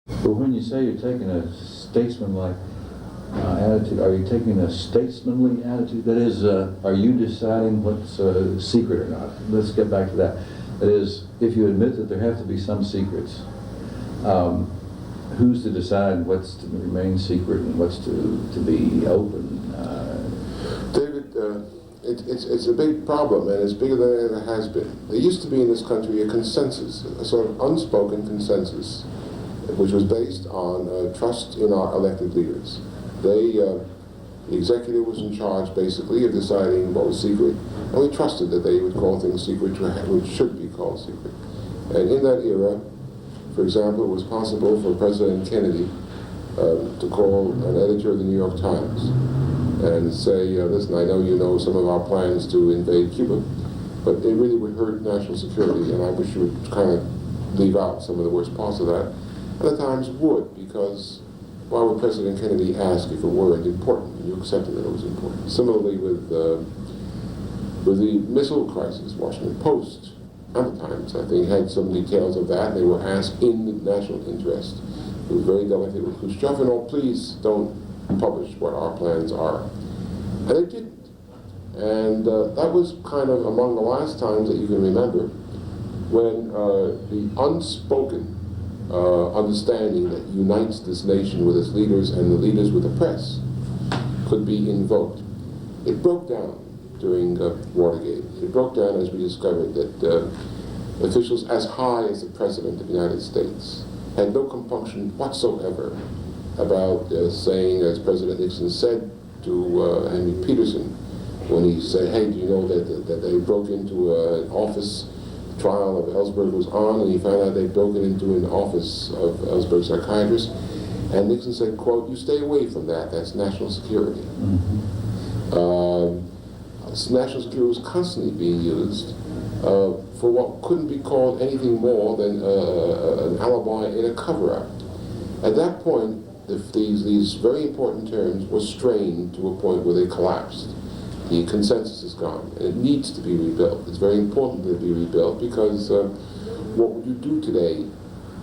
But when you say you're taking a statesman-like attitude, are you taking a statesmanly attitude? That is, are you deciding what's secret or not? Let's get back to that. That is, if you admit that there have to be some secrets, who's to decide what's to remain secret and what's to be open? David, it's a big problem, and it's bigger than it ever has been. There used to be in this country a consensus, a sort of unspoken consensus, which was based on trust in our elected leaders. The executive was in charge, basically, of deciding what was secret, and we trusted that they would call things secret which should be called secret. And in that era, for example, it was possible for President Kennedy to call an editor of the New York Times and say, listen, I know you know some of our plans to invade Cuba, but it really would hurt national security, and I wish you would kind of leave out some of the worst parts of that. And the Times would, because why would President Kennedy ask if it weren't important, and you accepted that it was important? Similarly with the missile crisis, Washington Post and the Times, I think, had some details of that. They were asked in the national interest. It was very delicate with Khrushchev, and oh, please don't publish what our plans are. And they didn't. And that was kind of among the last times that you can remember when the unspoken understanding that unites this nation with its leaders and the leaders with the press could be invoked. It broke down during Watergate. It broke down as we discovered that officials as high as the President of the United States had no compunction whatsoever about saying, as President Nixon said to Henry Peterson, when he said, hey, do you know that they broke into an office, trial of Ellsberg was on, and he found out they'd broken into an office of Ellsberg's psychiatrist, and Nixon said, quote, you stay away from that, that's national security. Mm-hmm. National security was constantly being used for what couldn't be called anything more than an alibi in a cover-up. At that point, these very important terms were strained to a point where they collapsed. The consensus is gone, and it needs to be rebuilt. It's very important that it be rebuilt, because what would you do today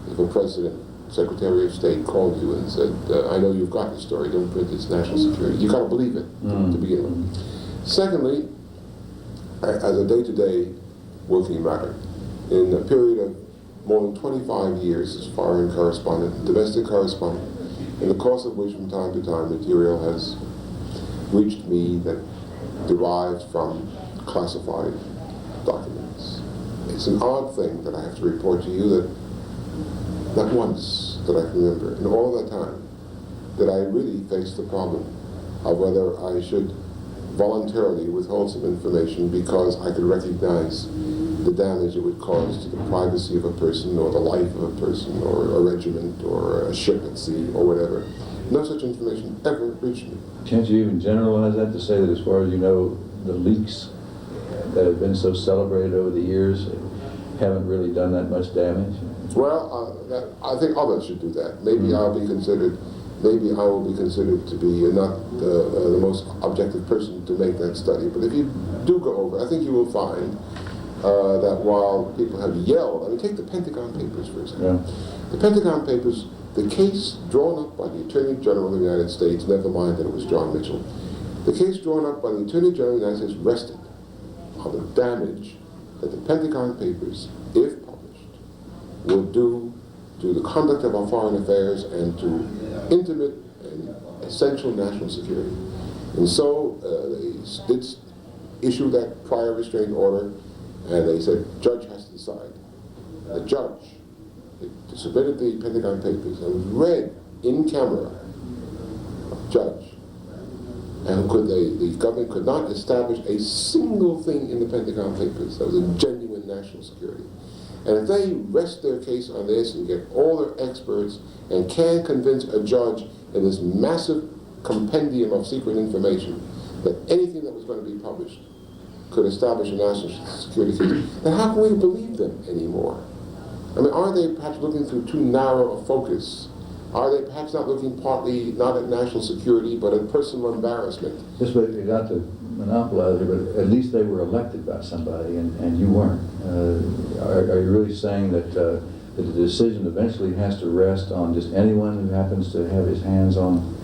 if a president, Secretary of State called you and said, I know you've got the story, don't print this, national security. You've got to believe it to begin with. Secondly, as a day-to-day working matter, in a period of more than 25 years as foreign correspondent, domestic correspondent, in the course of which from time to time material has reached me that derived from classified documents. It's an odd thing that I have to report to you that not once that I can remember in all that time that I really faced the problem of whether I should voluntarily withhold some information because I could recognize the damage it would cause to the privacy of a person or the life of a person or a regiment or a ship at sea or whatever. No such information ever reached me. Can't you even generalize that to say that as far as you know, the leaks that have been so celebrated over the years haven't really done that much damage? Well, I think others should do that. Maybe I will be considered to be not the most objective person to make that study. But if you do go over, I think you will find that while people have yelled, I mean, take the Pentagon Papers, for example. Yeah. The Pentagon Papers, the case drawn up by the Attorney General of the United States, never mind that it was John Mitchell, the case drawn up by the Attorney General of the United States rested on the damage that the Pentagon Papers, if published, will do to the conduct of our foreign affairs and to intimate and essential national security. And so they did issue that prior restraining order, and they said, judge has to decide. The judge submitted the Pentagon Papers and read in camera, judge, and the government could not establish a single thing in the Pentagon Papers that was a genuine national security. And if they rest their case on this and get all their experts and can convince a judge in this massive compendium of secret information that anything that was going to be published could establish a national security case, then how can we believe them anymore? I mean, are they perhaps looking through too narrow a focus? Are they perhaps not looking partly not at national security but at personal embarrassment? Just not to monopolize it, but at least they were elected by somebody and you weren't. Are you really saying that that the decision eventually has to rest on just anyone who happens to have his hands on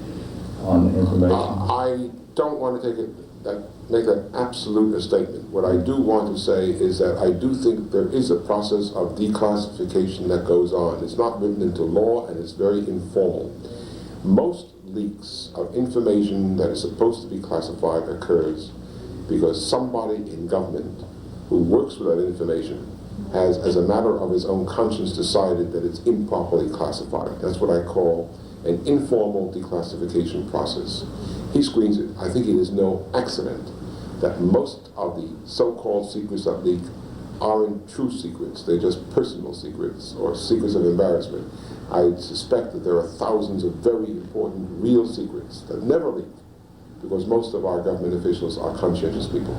information? I don't want to make that absolute a statement. What I do want to say is that I do think there is a process of declassification that goes on. It's not written into law, and it's very informal. Most leaks of information that is supposed to be classified occurs because somebody in government who works with that information has, as a matter of his own conscience, decided that it's improperly classified. That's what I call an informal declassification process. He screens it. I think it is no accident that most of the so-called secrets that leak aren't true secrets. They're just personal secrets or secrets of embarrassment. I suspect that there are thousands of very important real secrets that never leak because most of our government officials are conscientious people.